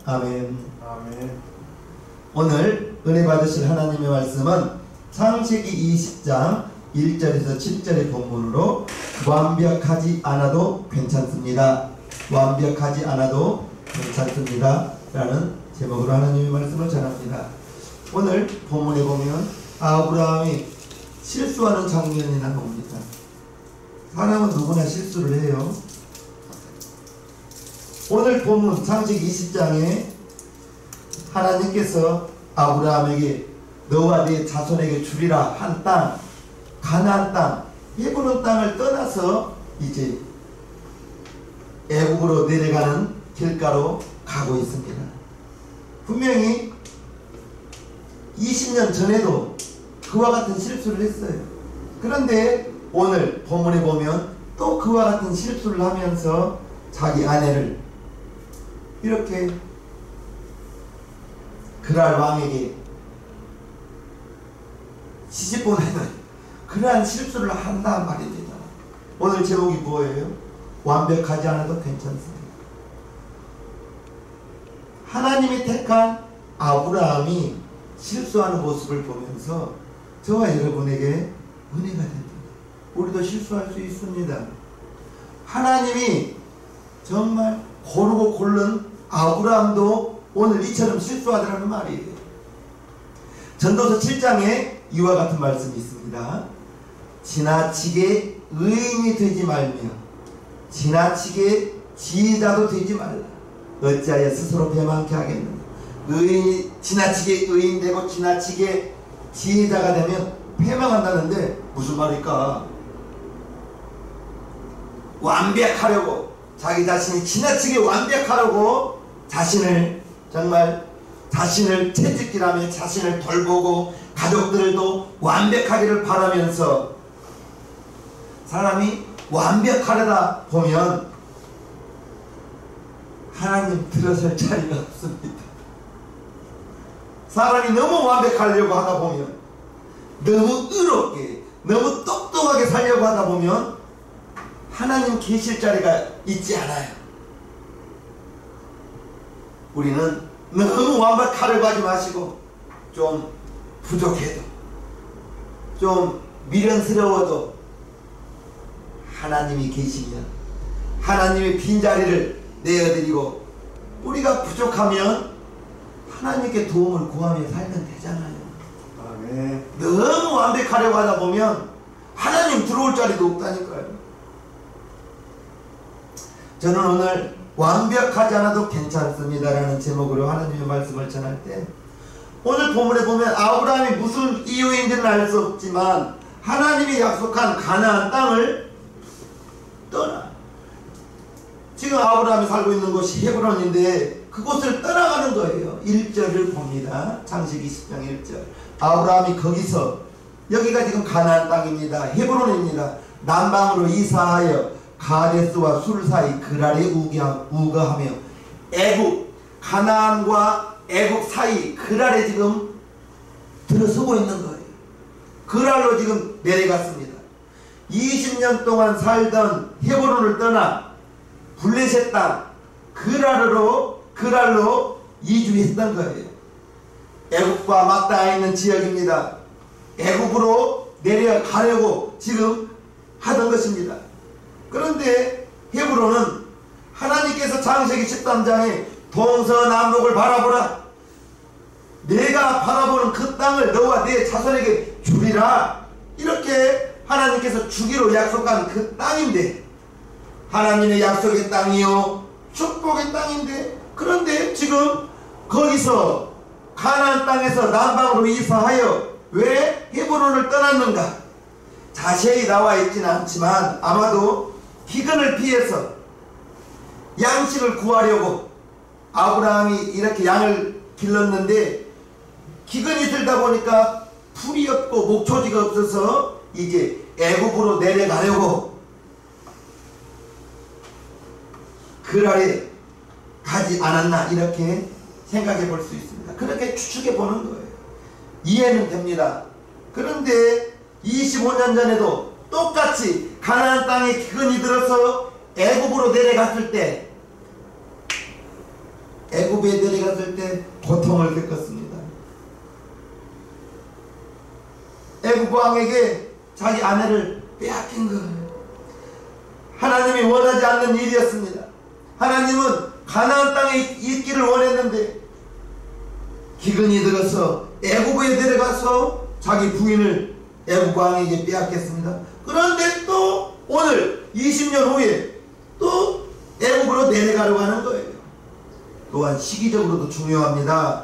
아멘. 아멘. 오늘 은혜 받으실 하나님의 말씀은 창세기 20장 1절에서 7절의 본문으로 완벽하지 않아도 괜찮습니다. 완벽하지 않아도 괜찮습니다 라는 제목으로 하나님의 말씀을 전합니다. 오늘 본문에 보면 아브라함이 실수하는 장면이 나옵니다. 사람은 누구나 실수를 해요. 오늘 본문 창세기 20장에 하나님께서 아브라함에게 너와 네 자손에게 주리라 한 땅, 가나안 땅, 헤브론 땅을 떠나서 이제 애국으로 내려가는 길가로 가고 있습니다. 분명히 20년 전에도 그와 같은 실수를 했어요. 그런데 오늘 본문에 보면 또 그와 같은 실수를 하면서 자기 아내를 이렇게 그랄 왕에게 시집보내는 그러한 실수를 한다 말이 되잖아. 오늘 제목이 뭐예요? 완벽하지 않아도 괜찮습니다. 하나님이 택한 아브라함이 실수하는 모습을 보면서 저와 여러분에게 은혜가 됩니다. 우리도 실수할 수 있습니다. 하나님이 정말 고르고 고른 아브라함도 오늘 이처럼 실수하더라는 말이에요. 전도서 7장에 이와 같은 말씀이 있습니다. 지나치게 의인이 되지 말며 지나치게 지혜자도 되지 말라. 어찌하여 스스로 배만케 하겠느냐. 의인이 지나치게 의인되고 지나치게 지혜자가 되면 패망한다는데 무슨 말일까? 완벽하려고, 자기 자신이 지나치게 완벽하려고 자신을 채찍질하며 자신을 돌보고 가족들도 완벽하기를 바라면서 사람이 완벽하려다 보면 하나님 들어설 자리가 없습니다. 사람이 너무 완벽하려고 하다 보면, 너무 의롭게 너무 똑똑하게 살려고 하다 보면 하나님 계실 자리가 있지 않아요. 우리는 너무 완벽하려고 하지 마시고 좀 부족해도 좀 미련스러워도 하나님이 계시면 하나님의 빈자리를 내어드리고, 우리가 부족하면 하나님께 도움을 구하며 살면 되잖아요. 아멘. 너무 완벽하려고 하다 보면 하나님 들어올 자리도 없다니까요. 저는 오늘 완벽하지 않아도 괜찮습니다 라는 제목으로 하나님의 말씀을 전할 때, 오늘 본문에 보면 아브라함이 무슨 이유인지는 알 수 없지만 하나님이 약속한 가나안 땅을 떠나, 지금 아브라함이 살고 있는 곳이 헤브론인데 그곳을 떠나가는 거예요. 1절을 봅니다. 창세기 20장 1절. 아브라함이 거기서, 여기가 지금 가나안 땅입니다. 헤브론입니다. 남방으로 이사하여 가데스와 술 사이 그랄에 우거하며, 애국, 가나안과 애국 사이 그랄에 지금 들어서고 있는 거예요. 그랄로 지금 내려갔습니다. 20년 동안 살던 헤브론을 떠나 블레셋 땅 그랄로 이주했던 거예요. 애국과 맞닿아 있는 지역입니다. 애국으로 내려가려고 지금 하던 것입니다. 그런데 헤브론은 하나님께서 창세기 13장에 동서남북을 바라보라, 내가 바라보는 그 땅을 너와 네 자손에게 주리라, 이렇게 하나님께서 주기로 약속한 그 땅인데, 하나님의 약속의 땅이요 축복의 땅인데, 그런데 지금 거기서 가나안 땅에서 남방으로 이사하여 왜 헤브론을 떠났는가? 자세히 나와 있지는 않지만 아마도 기근을 피해서 양식을 구하려고 아브라함이 이렇게 양을 길렀는데, 기근이 들다 보니까 풀이 없고 목초지가 없어서 이제 애굽으로 내려가려고 그랄에 가지 않았나, 이렇게 생각해 볼 수 있습니다. 그렇게 추측해 보는 거예요. 이해는 됩니다. 그런데 25년 전에도 똑같이 가나안 땅에 기근이 들어서 애굽으로 내려갔을 때 애굽에 내려갔을 때 고통을 겪었습니다. 애굽 왕에게 자기 아내를 빼앗긴 거예요. 하나님이 원하지 않는 일이었습니다. 하나님은 가나안 땅에 있기를 원했는데 기근이 들어서 애굽에 내려가서 자기 부인을 애굽 왕에게 빼앗겼습니다. 그런데 또 오늘 20년 후에 또 애굽으로 내려가려고 하는 거예요. 또한 시기적으로도 중요합니다.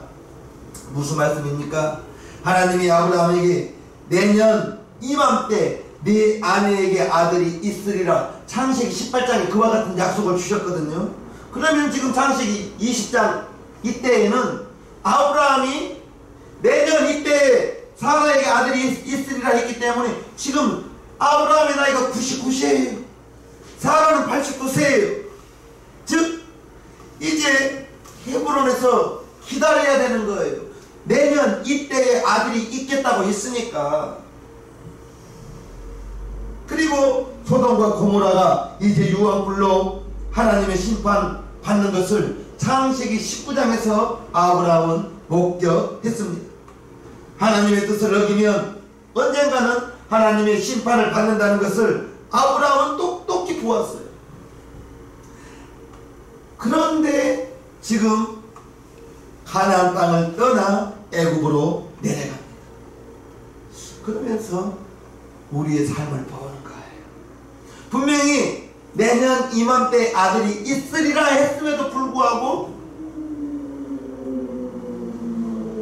무슨 말씀입니까? 하나님이 아브라함에게 내년 이맘때 네 아내에게 아들이 있으리라 창세기 18장에 그와 같은 약속을 주셨거든요. 그러면 지금 창세기 20장 이때에는 아브라함이 내년 이때에 사라에게 아들이 있으리라 했기 때문에 지금 아브라함의 나이가 99세예요. 사라는 89세예요. 즉 이제 헤브론에서 기다려야 되는 거예요. 내년 이때에 아들이 있겠다고 했으니까. 그리고 소돔과 고모라가 이제 유황불로 하나님의 심판 받는 것을 창세기 19장에서 아브라함은 목격했습니다. 하나님의 뜻을 어기면 언젠가는 하나님의 심판을 받는다는 것을 아브라함은 똑똑히 보았어요. 그런데 지금 가나안 땅을 떠나 애굽으로 내려갑니다. 그러면서 우리의 삶을 보는 거예요. 분명히 내년 이맘때 아들이 있으리라 했음에도 불구하고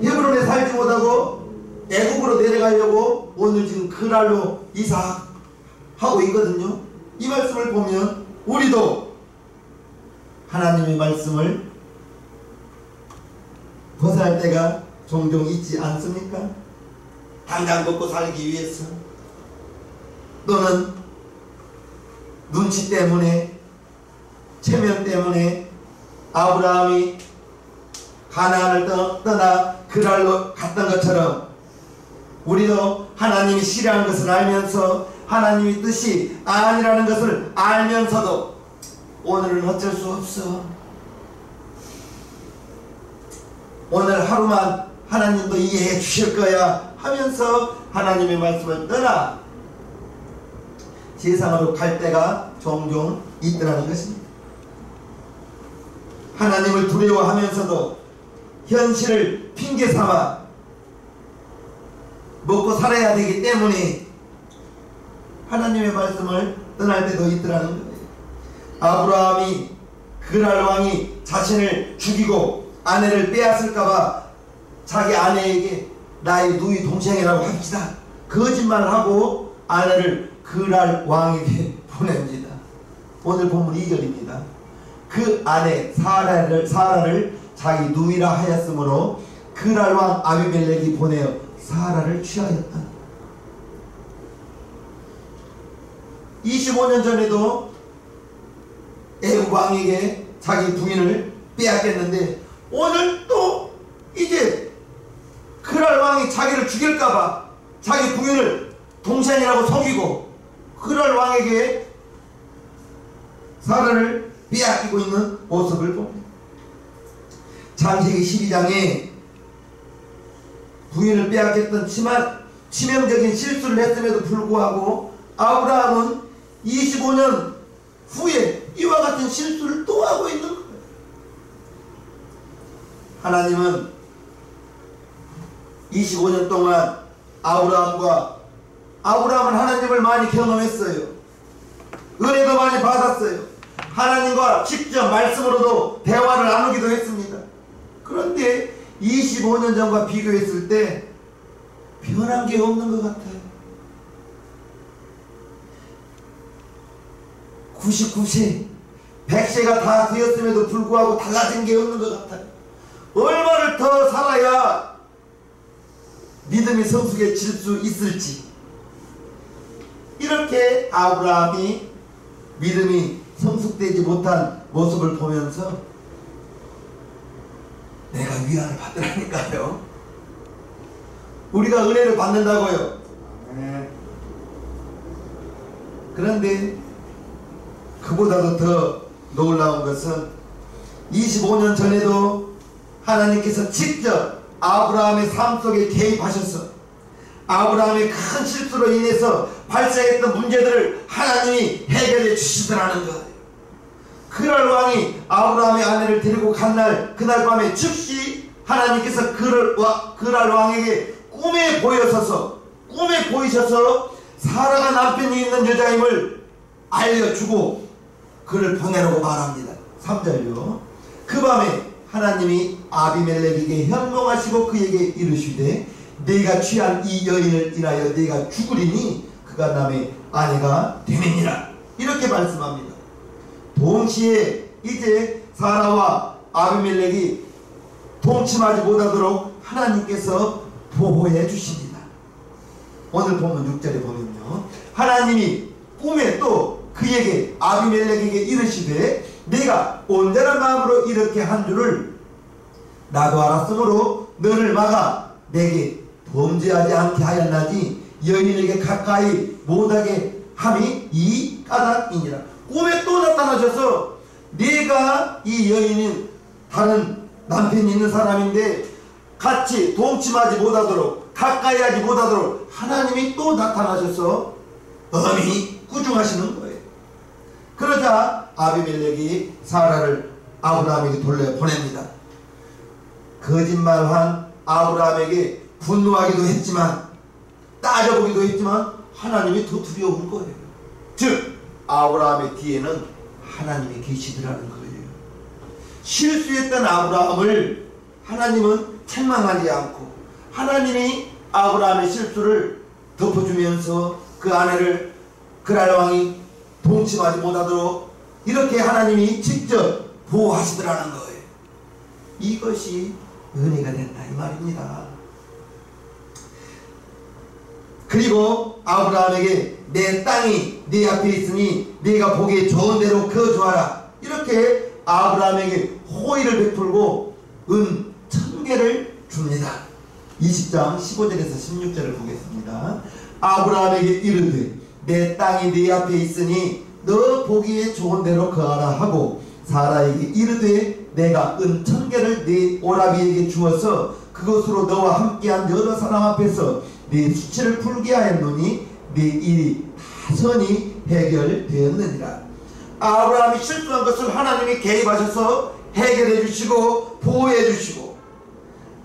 헤브론에 살지 못하고 애굽으로 내려가려고 오늘 지금 그랄로 이사하고 있거든요. 이 말씀을 보면 우리도 하나님의 말씀을 벗어날 때가 종종 있지 않습니까? 당장 먹고 살기 위해서 또는 눈치 때문에 체면 때문에 아브라함이 가나안을 떠나 그랄로 갔던 것처럼 우리도 하나님이 싫어하는 것을 알면서 하나님의 뜻이 아니라는 것을 알면서도 오늘은 어쩔 수 없어. 오늘 하루만 하나님도 이해해 주실 거야 하면서 하나님의 말씀을 떠나 세상으로 갈 때가 종종 있더라는 것입니다. 하나님을 두려워하면서도 현실을 핑계 삼아 먹고 살아야 되기 때문에 하나님의 말씀을 떠날 때도 있더라는 거예요. 아브라함이 그랄 왕이 자신을 죽이고 아내를 빼앗을까봐 자기 아내에게 나의 누이 동생이라고 합시다 거짓말을 하고 아내를 그랄 왕에게 보냅니다. 오늘 본문 2절입니다. 그 아내 사라를 자기 누이라 하였으므로 그랄 왕 아비멜렉이 보내어 사라를 취하였다. 25년 전에도 애굽 왕에게 자기 부인을 빼앗겼는데 오늘 또 이제 그랄 왕이 자기를 죽일까봐 자기 부인을 동생이라고 속이고 그랄 왕에게 사라를 빼앗기고 있는 모습을 봅니다. 창세기 12장에 부인을 빼앗겼던 치명적인 실수를 했음에도 불구하고 아브라함은 25년 후에 이와 같은 실수를 또 하고 있는 거예요. 하나님은 25년 동안 아브라함은 하나님을 많이 경험했어요. 은혜도 많이 받았어요. 하나님과 직접 말씀으로도 대화를 나누기도 했습니다. 그런데 25년 전과 비교했을 때 변한 게 없는 것 같아요. 99세, 100세가 다 되었음에도 불구하고 달라진 게 없는 것 같아요. 얼마를 더 살아야 믿음이 성숙해질 수 있을지. 이렇게 아브라함이 믿음이 성숙되지 못한 모습을 보면서 내가 위안을 받으라니까요. 우리가 은혜를 받는다고요. 그런데 그보다도 더 놀라운 것은 25년 전에도 하나님께서 직접 아브라함의 삶 속에 개입하셔서 아브라함의 큰 실수로 인해서 발생했던 문제들을 하나님이 해결해 주시더라는 거예요. 그랄 왕이 아브라함의 아내를 데리고 간 날, 그날 밤에 즉시 하나님께서 그랄 왕에게 꿈에 보이셔서 사라가 남편이 있는 여자임을 알려주고 그를 보내라고 말합니다. 3절요. 그 밤에 하나님이 아비멜렉에게 현몽하시고 그에게 이르시되 네가 취한 이 여인을 인하여 네가 죽으리니 그가 남의 아내가 되느니라. 이렇게 말씀합니다. 동시에 이제 사라와 아비멜렉이 동침하지 못하도록 하나님께서 보호해 주십니다. 오늘 보면 6절에 보면요, 하나님이 꿈에 또 그에게 아비멜렉에게 이르시되 네가 온전한 마음으로 이렇게 한 줄을 나도 알았으므로 너를 막아 내게 범죄하지 않게 하였나니 여인에게 가까이 못하게 함이 이 까닭이니라. 꿈에 또 나타나셔서 네가 이 여인은 다른 남편이 있는 사람인데 같이 동침하지 못하도록 가까이 하지 못하도록 하나님이 또 나타나셔서 엄히 꾸중하시는 거예요. 그러자 아비멜렉이 사라를 아브라함에게 돌려보냅니다. 거짓말한 아브라함에게 분노하기도 했지만 따져보기도 했지만 하나님이 더 두려운 거예요. 즉 아브라함의 뒤에는 하나님이 계시더라는 거예요. 실수했던 아브라함을 하나님은 책망하지 않고 하나님이 아브라함의 실수를 덮어주면서 그 아내를 그랄 왕이 동침하지 못하도록 이렇게 하나님이 직접 보호하시더라는 거예요. 이것이 은혜가 된다 이 말입니다. 그리고 아브라함에게 내 땅이 네 앞에 있으니 네가 보기에 좋은 대로 거주하라. 이렇게 아브라함에게 호의를 베풀고 은 1000개를 줍니다. 20장 15절에서 16절을 보겠습니다. 아브라함에게 이르되 내 땅이 네 앞에 있으니 너 보기에 좋은 대로 거하라 하고 사라에게 이르되 내가 은 1000개를 네 오라비에게 주어서 그것으로 너와 함께한 여러 사람 앞에서 네 수치를 풀게 하였노니 네 일이 다선히 해결되었느니라. 아브라함이 실수한 것을 하나님이 개입하셔서 해결해 주시고 보호해 주시고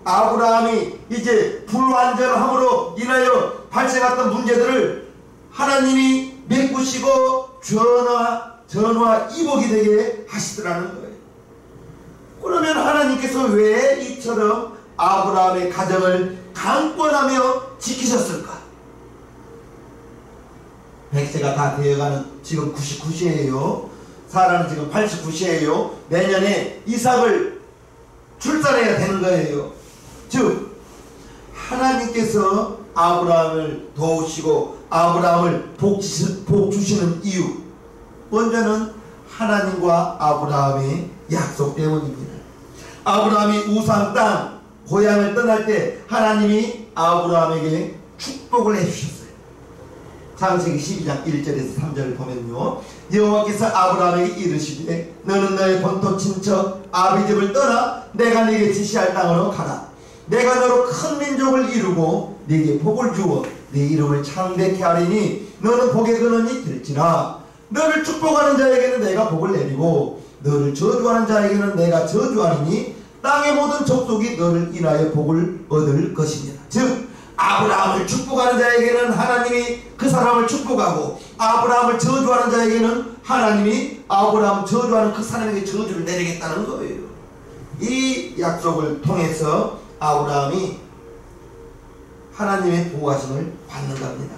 아브라함이 이제 불완전함으로 인하여 발생했던 문제들을 하나님이 메꾸시고 전화 이복이 되게 하시더라는 거예요. 그러면 하나님께서 왜 이처럼 아브라함의 가정을 강권하며 지키셨을까? 100세가 다 되어가는 지금 99세예요. 사라는 지금 89세예요. 내년에 이삭을 출산해야 되는 거예요. 즉 하나님께서 아브라함을 도우시고 아브라함을 복 주시는 이유, 먼저는 하나님과 아브라함의 약속 때문입니다. 아브라함이 우상 땅 고향을 떠날 때 하나님이 아브라함에게 축복을 해주셨어요. 창세기 12장 1절에서 3절을 보면요, 여호와께서 아브라함에게 이르시되 너는 너의 본토 친척 아비집을 떠나 내가 네게 지시할 땅으로 가라. 내가 너로 큰 민족을 이루고 네게 복을 주어 네 이름을 창대케 하리니 너는 복의 근원이 될지라. 너를 축복하는 자에게는 내가 복을 내리고 너를 저주하는 자에게는 내가 저주하리니 땅의 모든 족속이 너를 인하여 복을 얻을 것이니라. 즉 아브라함을 축복하는 자에게는 하나님이 그 사람을 축복하고 아브라함을 저주하는 자에게는 하나님이 아브라함을 저주하는 그 사람에게 저주를 내리겠다는 거예요. 이 약속을 통해서 아브라함이 하나님의 보호하심을 받는 겁니다.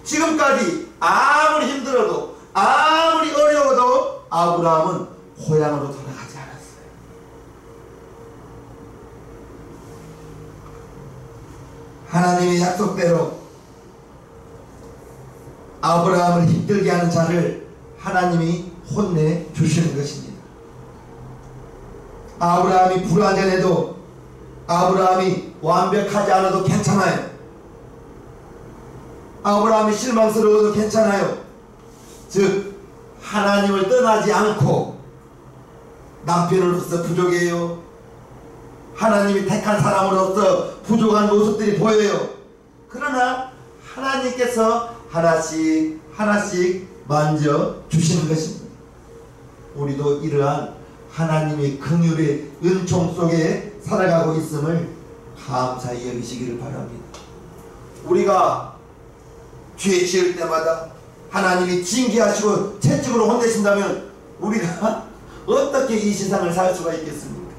지금까지 아무리 힘들어도 아무리 어려워도 아브라함은 고향으로 돌아가지 않았어요. 하나님의 약속대로 아브라함을 힘들게 하는 자를 하나님이 혼내 주시는 것입니다. 아브라함이 불완전해도 아브라함이 완벽하지 않아도 괜찮아요. 아브라함이 실망스러워도 괜찮아요. 즉 하나님을 떠나지 않고 남편으로서 부족해요. 하나님이 택한 사람으로서 부족한 모습들이 보여요. 그러나 하나님께서 하나씩 하나씩 만져 주시는 것입니다. 우리도 이러한 하나님의 긍휼의 은총 속에 살아가고 있음을 감사히 여기시기를 바랍니다. 우리가 죄 지을 때마다 하나님이 징계하시고 채찍으로 혼내신다면 우리가 어떻게 이 세상을 살 수가 있겠습니까?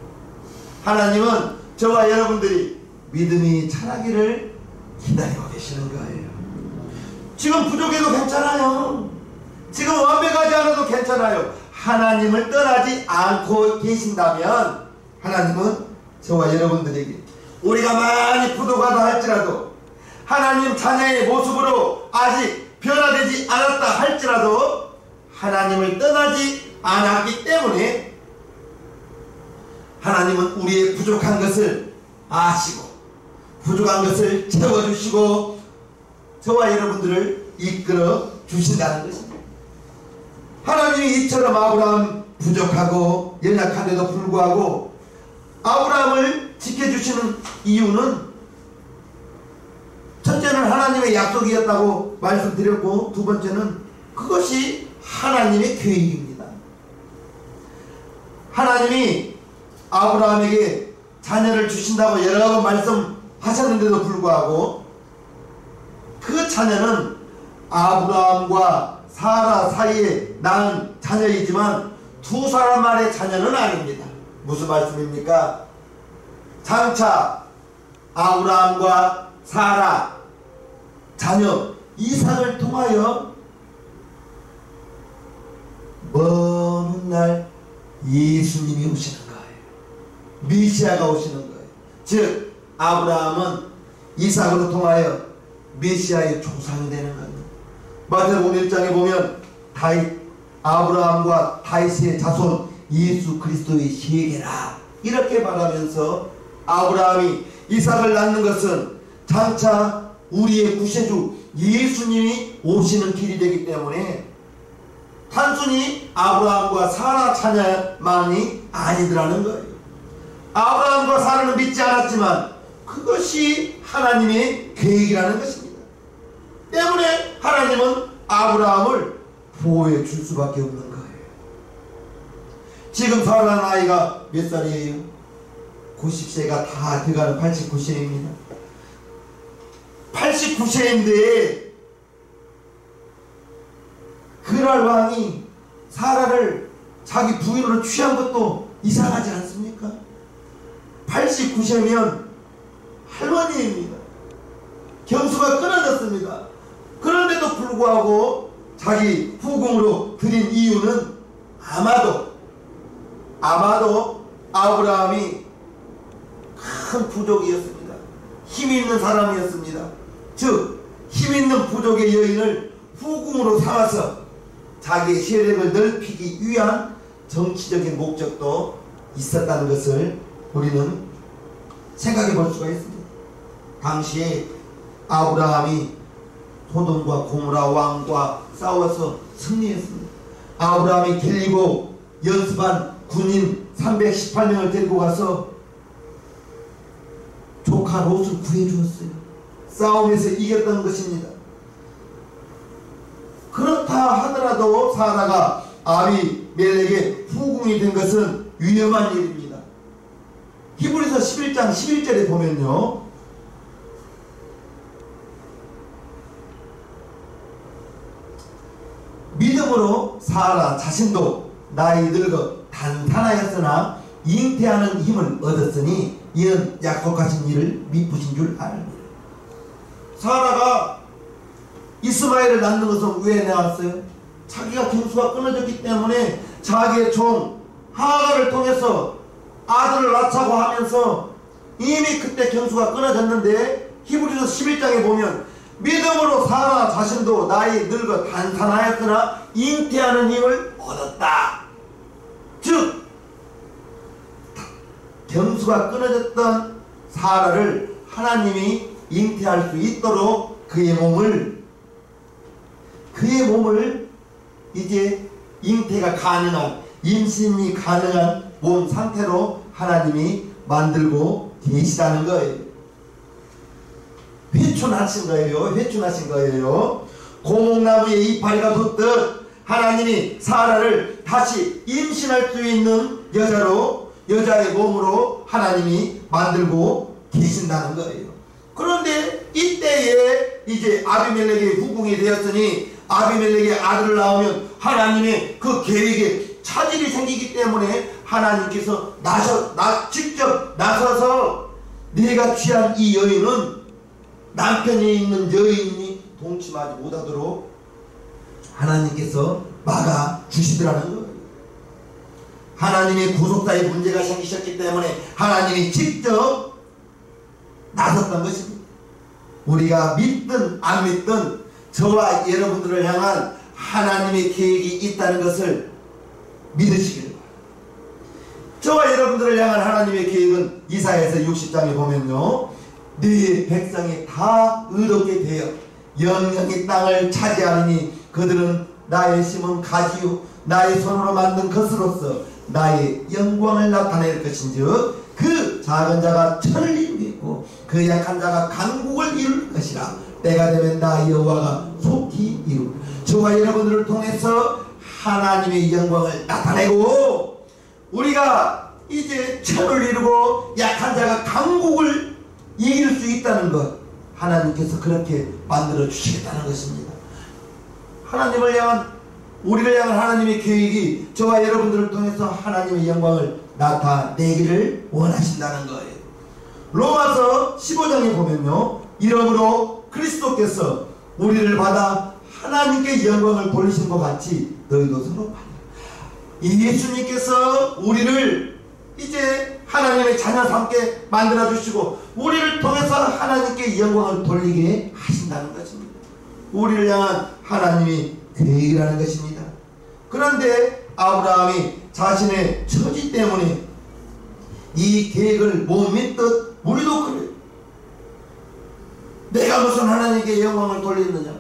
하나님은 저와 여러분들이 믿음이 자라기를 기다리고 계시는 거예요. 지금 부족해도 괜찮아요. 지금 완벽하지 않아도 괜찮아요. 하나님을 떠나지 않고 계신다면 하나님은 저와 여러분들에게 우리가 많이 부족하다 할지라도 하나님 자녀의 모습으로 아직 변화되지 않았다 할지라도 하나님을 떠나지 않았기 때문에 하나님은 우리의 부족한 것을 아시고 부족한 것을 채워주시고 저와 여러분들을 이끌어 주신다는 것입니다. 하나님이 이처럼 아브라함 부족하고 연약한데도 불구하고 아브라함을 지켜주시는 이유는 첫째는 하나님의 약속이었다고 말씀드렸고 두 번째는 그것이 하나님의 계획입니다. 하나님이 아브라함에게 자녀를 주신다고 여러 번 말씀하셨는데도 불구하고 그 자녀는 아브라함과 사라 사이에 낳은 자녀이지만 두 사람만의 자녀는 아닙니다. 무슨 말씀입니까? 장차 아브라함과 사라 자녀 이삭을 통하여 먼 훗날 예수님이 오시는 거예요. 메시아가 오시는 거예요. 즉 아브라함은 이삭으로 통하여 메시아의 조상이 되는 겁니다. 마태복음 1장에 보면 아브라함과 다윗의 자손 예수 그리스도의 세계라 이렇게 말하면서 아브라함이 이삭을 낳는 것은 장차 우리의 구세주 예수님이 오시는 길이 되기 때문에 단순히 아브라함과 사라 자녀만이 아니더라는 거예요. 아브라함과 사라는 믿지 않았지만 그것이 하나님의 계획이라는 것입니다. 때문에 하나님은 아브라함을 보호해 줄 수밖에 없는 거예요. 지금 사라 나이가 몇 살이에요? 90세가 다 돼가는 89세입니다. 89세인데 그랄 왕이 사라를 자기 부인으로 취한 것도 이상하지 않습니까? 89세면 할머니입니다. 경수가 끊어졌습니다. 그런데도 불구하고 자기 후궁으로 드린 이유는 아마도 아브라함이 큰 부족이었습니다. 힘있는 사람이었습니다. 즉 힘있는 부족의 여인을 후궁으로 삼아서 자기의 세력을 넓히기 위한 정치적인 목적도 있었다는 것을 우리는 생각해 볼 수가 있습니다. 당시에 아브라함이 소돔과 고모라 왕과 싸워서 승리했습니다. 아브라함이 데리고 연습한 군인 318명을 데리고 가서 조카 롯을 구해주었어요. 싸움에서 이겼던 것입니다. 그렇다 하더라도 사라가 아비멜렉의 후궁이 된 것은 위험한 일입니다. 히브리서 11장 11절에 보면요, 믿음으로 사라 자신도 나이 늙어 단단하였으나 잉태하는 힘을 얻었으니 이는 약속하신 일을 미쁘신 줄 알고. 사라가 이스마엘을 낳는 것은 왜 낳았어요? 자기가 경수가 끊어졌기 때문에 자기의 종 하가를 통해서 아들을 낳자고 하면서 이미 그때 경수가 끊어졌는데 히브리서 11장에 보면 믿음으로 사라 자신도 나이 늙어 단단하였으나 잉태하는 힘을 얻었다. 즉 경수가 끊어졌던 사라를 하나님이 잉태할 수 있도록 그의 몸을 이제 잉태가 가능한, 임신이 가능한 몸 상태로 하나님이 만들고 계시다는 거예요. 회춘하신 거예요. 회춘하신 거예요. 고목나무에 이파리가 돋듯 하나님이 사라를 다시 임신할 수 있는 여자의 몸으로 하나님이 만들고 계신다는 거예요. 그런데 이때에 이제 아비멜렉의 후궁이 되었으니 아비멜렉의 아들을 낳으면 하나님의 그 계획에 차질이 생기기 때문에 하나님께서 직접 나서서 내가 취한 이 여인은 남편이 있는 여인이 동침하지 못하도록 하나님께서 막아주시더라는 거예요. 하나님의 구속사에 문제가 생기셨기 때문에 하나님이 직접 나섰던 것입니다. 우리가 믿든 안 믿든 저와 여러분들을 향한 하나님의 계획이 있다는 것을 믿으시길 바랍니다. 저와 여러분들을 향한 하나님의 계획은 이사야서 60장에 보면요, 네 백성이 다 의롭게 되어 영영이 땅을 차지하리니 그들은 나의 심은 가지요 나의 손으로 만든 것으로서 나의 영광을 나타낼 것인즉 그 작은 자가 천을 이루겠고 그 약한 자가 강국을 이룰 것이라. 때가 되면 나 여호와가 속히 이루고 저와 여러분들을 통해서 하나님의 영광을 나타내고 우리가 이제 천을 이루고 약한 자가 강국을 이길 수 있다는 것, 하나님께서 그렇게 만들어 주시겠다는 것입니다. 우리를 향한 하나님의 계획이 저와 여러분들을 통해서 하나님의 영광을 나타내기를 원하신다는 거예요. 로마서 15장에 보면요, 이러므로 그리스도께서 우리를 받아 하나님께 영광을 돌리신 것 같이 너희도 서로 받으라. 예수님께서 우리를 이제 하나님의 자녀 삼게 만들어주시고 우리를 통해서 하나님께 영광을 돌리게 하신다는 것입니다. 우리를 향한 하나님의 계획이라는 것입니다. 그런데 아브라함이 자신의 처지 때문에 이 계획을 못 믿듯 우리도 그래요. 내가 무슨 하나님께 영광을 돌리느냐.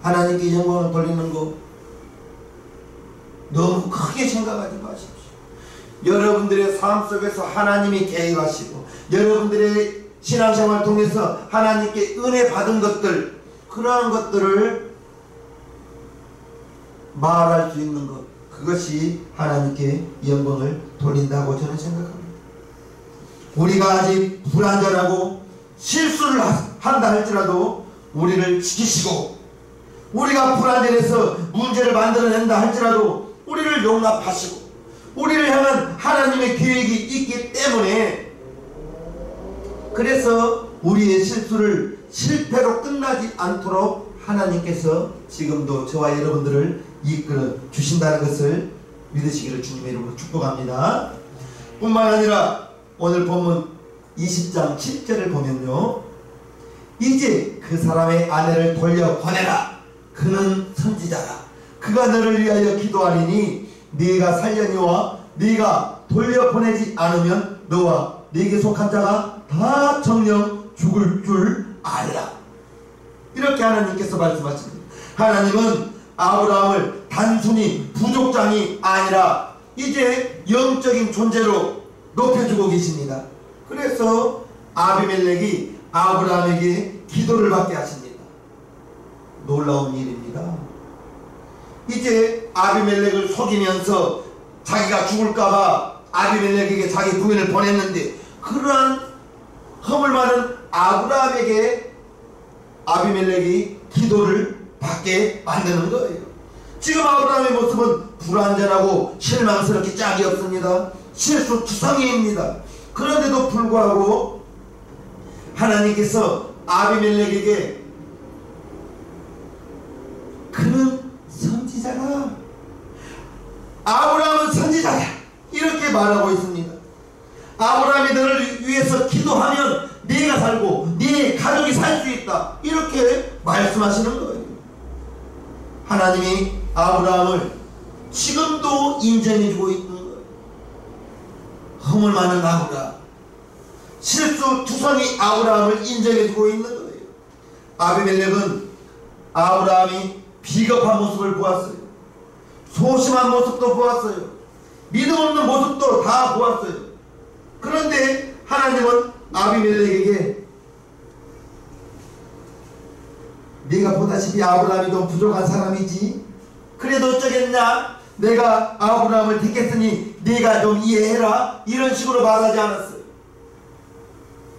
하나님께 영광을 돌리는 거 너무 크게 생각하지 마십시오. 여러분들의 삶 속에서 하나님이 계획하시고 여러분들의 신앙생활을 통해서 하나님께 은혜 받은 것들, 그러한 것들을 말할 수 있는 것, 그것이 하나님께 영광을 돌린다고 저는 생각합니다. 우리가 아직 불완전하고 실수를 한다 할지라도 우리를 지키시고 우리가 불완전해서 문제를 만들어낸다 할지라도 우리를 용납하시고 우리를 향한 하나님의 계획이 있기 때문에, 그래서 우리의 실수를 실패로 끝나지 않도록 하나님께서 지금도 저와 여러분들을 이끌어 주신다는 것을 믿으시기를 주님의 이름으로 축복합니다. 뿐만 아니라 오늘 본문 20장 7절을 보면요, 이제 그 사람의 아내를 돌려 보내라. 그는 선지자라. 그가 너를 위하여 기도하리니 네가 살려니와 네가 돌려보내지 않으면 너와 네게 속한 자가 다 정령 죽을 줄 알라. 이렇게 하나님께서 말씀하십니다. 하나님은 아브라함을 단순히 부족장이 아니라 이제 영적인 존재로 높여주고 계십니다. 그래서 아비멜렉이 아브라함에게 기도를 받게 하십니다. 놀라운 일입니다. 이제 아비멜렉을 속이면서 자기가 죽을까봐 아비멜렉에게 자기 부인을 보냈는데, 그러한 허물 많은 아브라함에게 아비멜렉이 기도를 받게 만드는 거예요. 지금 아브라함의 모습은 불완전하고 실망스럽게 짝이 없습니다. 실수투성이입니다. 그런데도 불구하고 하나님께서 아비멜렉에게 그는 선지자라, 아브라함은 선지자야, 이렇게 말하고 있습니다. 아브라함이 너를 위해서 기도하면 네가 살고 네 가족이 살 수 있다, 이렇게 말씀하시는 거예요. 하나님이 아브라함을 지금도 인정해주고 있는 거예요. 허물 많은 아브라함, 실수투성이 아브라함을 인정해주고 있는 거예요. 아비멜렉은 아브라함이 비겁한 모습을 보았어요. 소심한 모습도 보았어요. 믿음 없는 모습도 다 보았어요. 그런데 하나님은 아비멜렉에게 네가 보다시피 아브라함이 좀 부족한 사람이지, 그래도 어쩌겠냐, 내가 아브라함을 택했으니 네가 좀 이해해라, 이런 식으로 말하지 않았어요.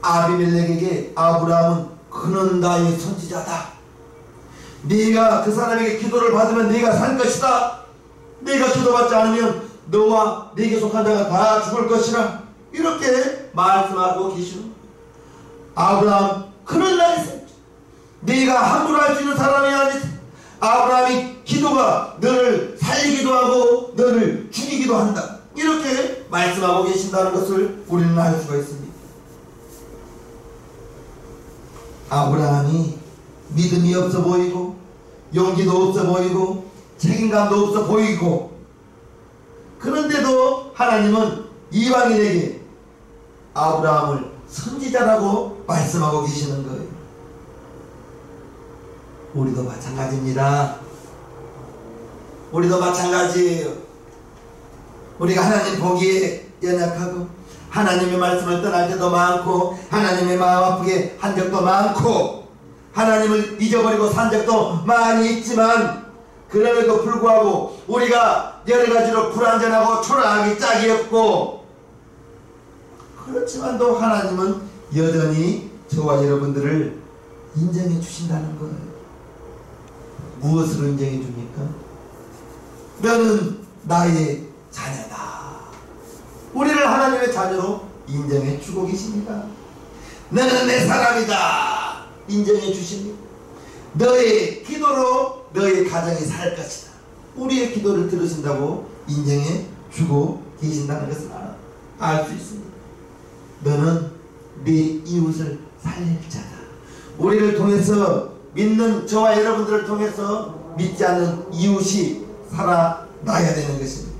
아비멜렉에게 아브라함은 그는 나의 선지자다, 네가 그 사람에게 기도를 받으면 네가 살 것이다, 네가 기도받지 않으면 너와 네게 속한 자가 다 죽을 것이라, 이렇게 말씀하고 계시는 아브라함, 그는 나의 선지자, 네가 함부로 할 수 있는 사람이 아니다. 아브라함이 기도가 너를 살리기도 하고 너를 죽이기도 한다, 이렇게 말씀하고 계신다는 것을 우리는 알 수가 있습니다. 아브라함이 믿음이 없어 보이고 용기도 없어 보이고 책임감도 없어 보이고, 그런데도 하나님은 이방인에게 아브라함을 선지자라고 말씀하고 계시는 거예요. 우리도 마찬가지입니다. 우리도 마찬가지예요. 우리가 하나님 보기에 연약하고 하나님의 말씀을 떠날 때도 많고 하나님의 마음 아프게 한 적도 많고 하나님을 잊어버리고 산 적도 많이 있지만, 그럼에도 불구하고 우리가 여러가지로 불완전하고 초라하기 짝이 없고, 그렇지만도 하나님은 여전히 저와 여러분들을 인정해 주신다는 거예요. 무엇으로 인정해 줍니까? 너는 나의 자녀다. 우리를 하나님의 자녀로 인정해 주고 계십니다. 너는 내 사람이다, 인정해 주십니다. 너의 기도로 너의 가정이 살 것이다, 우리의 기도를 들으신다고 인정해 주고 계신다는 것을 알 수 있습니다. 너는 네 이웃을 살릴 자다. 우리를 통해서, 믿는 저와 여러분들을 통해서 믿지 않는 이웃이 살아나야 되는 것입니다.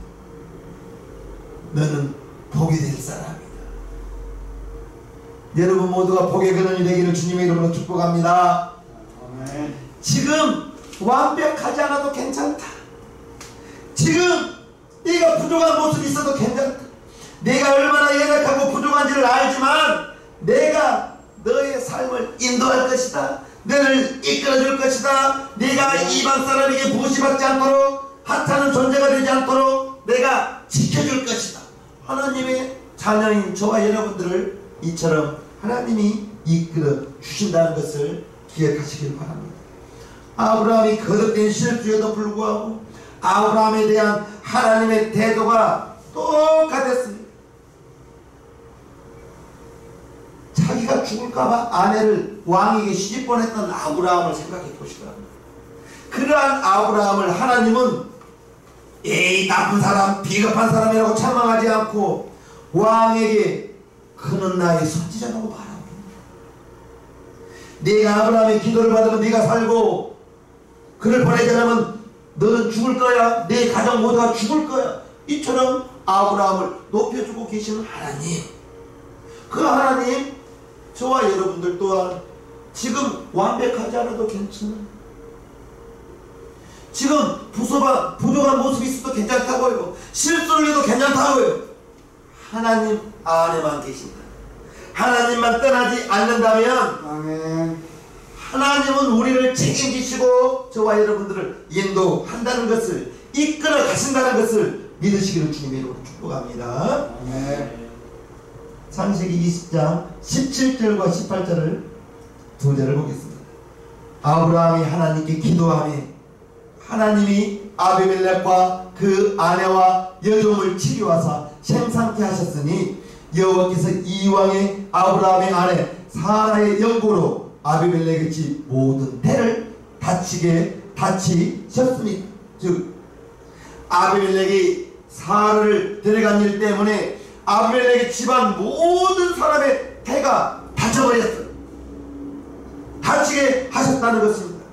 너는 복이 될 사람이다. 여러분 모두가 복의 근원이 되기를 주님의 이름으로 축복합니다. 아멘. 지금 완벽하지 않아도 괜찮다. 지금 네가 부족한 모습이 있어도 괜찮다. 내가 얼마나 연약하고 부족한지를 알지만 내가 너의 삶을 인도할 것이다. 너를 이끌어줄 것이다. 네가 이방 사람에게 무시받지 않도록, 하찮은 존재가 되지 않도록 내가 지켜줄 것이다. 하나님의 자녀인 저와 여러분들을 이처럼 하나님이 이끌어 주신다는 것을 기억하시길 바랍니다. 아브라함이 거듭된 실수에도 불구하고 아브라함에 대한 하나님의 태도가 똑같았습니다. 자기가 죽을까봐 아내를 왕에게 시집 보냈던 아브라함을 생각해 보시라. 그러한 아브라함을 하나님은 에이 나쁜 사람, 비겁한 사람이라고 책망하지 않고 왕에게 그는 나의 선지자라고 말합니다. 네가 아브라함의 기도를 받으면 네가 살고, 그를 보내지 않으면 너는 죽을 거야, 네 가정 모두가 죽을 거야, 이처럼 아브라함을 높여주고 계시는 하나님, 그 하나님, 저와 여러분들 또한 지금 완벽하지 않아도 괜찮아, 지금 부족한 모습이 있어도 괜찮다고요, 실수를 해도 괜찮다고요, 하나님 안에만 계신다. 하나님만 떠나지 않는다면 아멘. 하나님은 우리를 책임지시고 저와 여러분들을 인도한다는 것을, 이끌어 가신다는 것을 믿으시기를 주님의 이름으로 축복합니다. 아멘. 창세기 20장 17절과 18절을 두 절을 보겠습니다. 아브라함이 하나님께 기도하며 하나님이 아비멜렉과 그 아내와 여종을 치료하사 생상케 하셨으니 여호와께서 이왕에 아브라함의 아내 사라의 영고로 아비멜렉의 집 모든 태를 다치셨습니다. 즉 아비멜렉이 사라를 데려간 일 때문에 아비멜렉의 집안 모든 사람의 태가 다쳐버렸어요. 다치게 하셨다는 것입니다.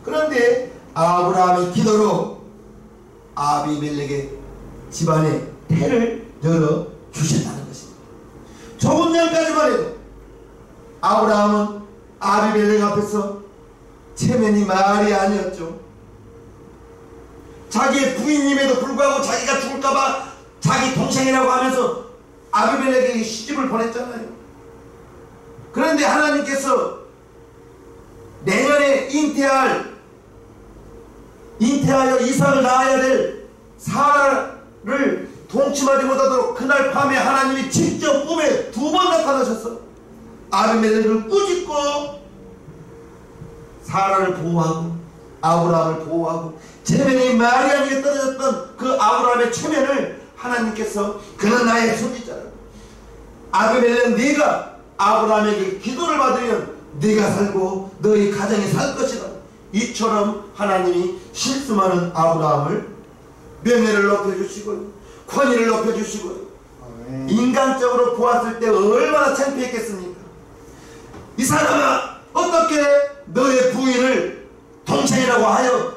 그런데 아브라함의 기도로 아비멜렉의 집안의 태를 열어 주셨다는 것입니다. 조금 전까지만 해도 아브라함은 아비멜렉 앞에서 체면이 말이 아니었죠. 자기의 부인임에도 불구하고 자기가 죽을까봐 자기 동생이라고 하면서 아비멜렉에게 시집을 보냈잖아요. 그런데 하나님께서 내년에 잉태하여 이삭을 낳아야 될 사라를 동침하지 못하도록 그날 밤에 하나님이 직접 꿈에 2번 나타나셔서 아비멜렉을 꾸짖고 사라를 보호하고 아브라함을 보호하고 체면이 말이 아니게 떨어졌던 그 아브라함의 체면을 하나님께서 그는 나의 손짓자라. 아비멜렉 네가 아브라함에게 기도를 받으면 네가 살고 너희 가정이 살 것이다. 이처럼 하나님이 실수 많은 아브라함을 명예를 높여주시고 권위를 높여주시고 인간적으로 보았을 때 얼마나 창피했겠습니까? 이 사람아 어떻게 너의 부인을 동생이라고 하여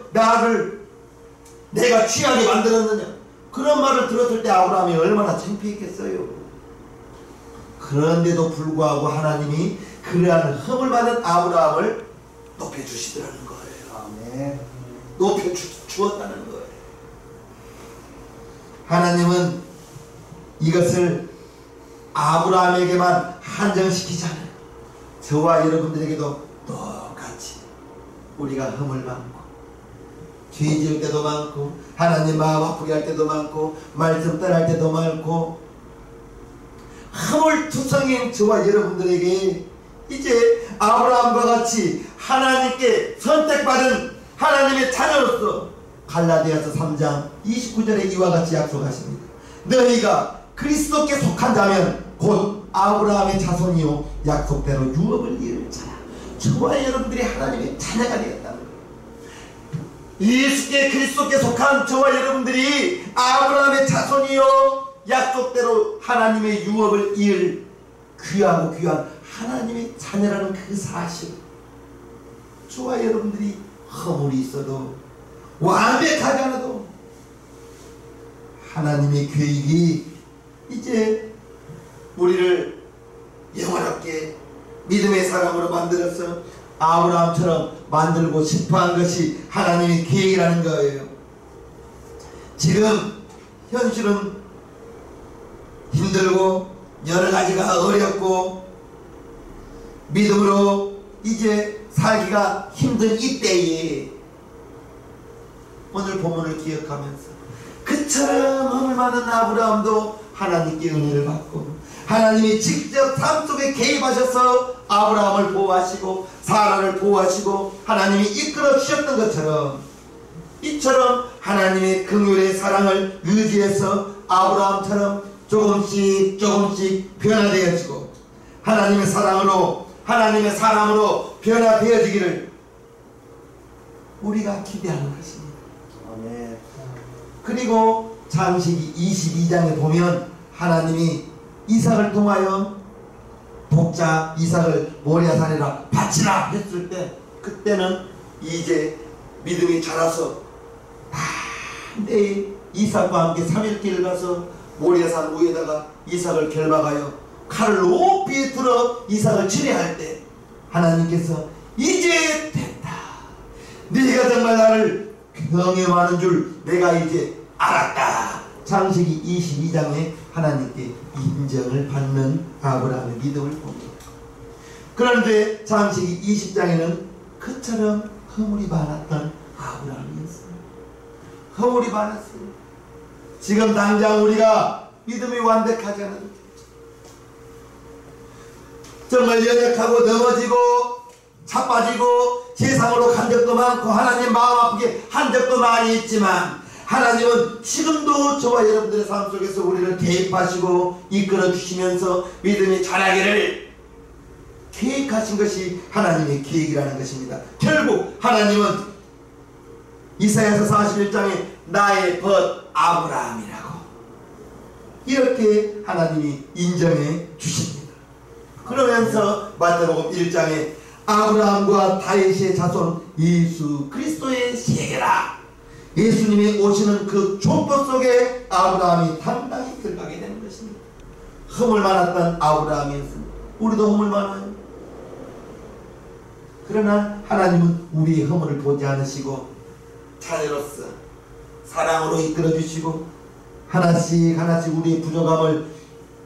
내가 취하게 만들었느냐. 그런 말을 들었을 때 아브라함이 얼마나 창피했겠어요. 그런데도 불구하고 하나님이 그러한 흠을 받은 아브라함을 높여주시더라는 거예요. 아멘. 높여주었다는 거예요. 하나님은 이것을 아브라함에게만 한정시키지 않아요. 저와 여러분들에게도 똑같이 우리가 흠을 받고 죄 지을 때도 많고 하나님 마음 아프게 할 때도 많고 말씀 떠날 때도 많고 허물투성인 저와 여러분들에게 이제 아브라함과 같이 하나님께 선택받은 하나님의 자녀로서 갈라디아서 3장 29절에 이와 같이 약속하십니다. 너희가 그리스도께 속한 자면 곧 아브라함의 자손이요 약속대로 유업을 이을 자라. 저와 여러분들이 하나님의 자녀가 되었다는 거예요. 예수께 그리스도께 속한 저와 여러분들이 아브라함의 자손이요 약속대로 하나님의 유업을 이을 귀하고 귀한 하나님의 자녀라는 그 사실, 저와 여러분들이 허물이 있어도 완벽하지 않아도 하나님의 계획이 이제 우리를 영원하게 믿음의 사람으로 만들어서 아브라함처럼 만들고 싶어한 것이 하나님의 계획이라는 거예요. 지금 현실은 힘들고 여러 가지가 어렵고 믿음으로 이제 살기가 힘든 이때에 오늘 본문을 기억하면서 그처럼 흠을 많은 아브라함도 하나님께 은혜를 받고 하나님이 직접 삶 속에 개입하셔서 아브라함을 보호하시고 사라를 보호하시고 하나님이 이끌어 주셨던 것처럼 이처럼 하나님의 긍휼의 사랑을 의지해서 아브라함처럼 조금씩 변화되어지고 하나님의 사랑으로 하나님의 사람으로 변화되어지기를 우리가 기대하는 것입니다. 아멘. 그리고 창세기 22장에 보면 하나님이 이삭을 통하여 독자 이삭을 모리아산에다 바치라 했을 때 그때는 이제 믿음이 자라서 내일 이삭과 함께 3일길을 가서 모리아산 위에다가 이삭을 결박하여 칼을 높이 들어 이삭을 치려할 때 하나님께서 이제 됐다. 네가 정말 나를 경외하는 줄 내가 이제 알았다. 창세기 22장에 하나님께 인정을 받는 아브라함의 믿음을 봅니다. 그런데 창세기 20장에는 그처럼 허물이 많았던 아브라함이었어요. 허물이 많았어요. 지금 당장 우리가 믿음이 완벽하지 않은 정말 연약하고 넘어지고 자빠지고 세상으로 간 적도 많고 하나님 마음 아프게 한 적도 많이 있지만 하나님은 지금도 저와 여러분들의 삶 속에서 우리를 개입하시고 이끌어 주시면서 믿음이 자라기를 계획하신 것이 하나님의 계획이라는 것입니다. 결국 하나님은 이사야서 41장에 나의 벗 아브라함이라고 이렇게 하나님이 인정해 주십니다. 그러면서 마태복음 1장에 아브라함과 다윗의 자손 예수 그리스도의 세계라. 예수님이 오시는 그 족보 속에 아브라함이 당당히 들어가게 되는 것입니다. 흠을 많았던 아브라함이었습니다. 우리도 흠을 많아요. 그러나 하나님은 우리의 허물을 보지 않으시고 자녀로서 사랑으로 이끌어 주시고 하나씩 하나씩 우리의 부족함을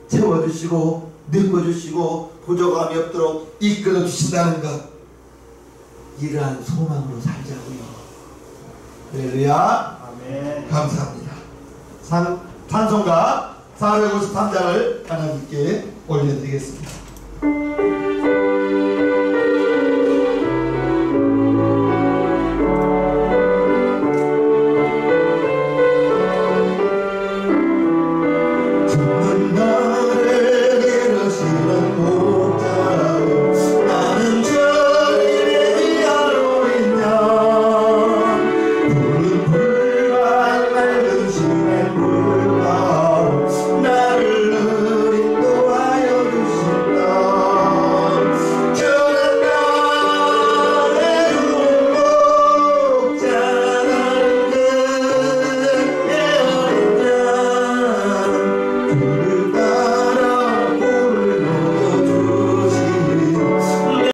채워주시고 늙어주시고 부족함이 없도록 이끌어주신다는 것, 이러한 소망으로 살자고요. 할렐루야. 아멘. 감사합니다. 찬송가 453장을 하나님께 올려드리겠습니다.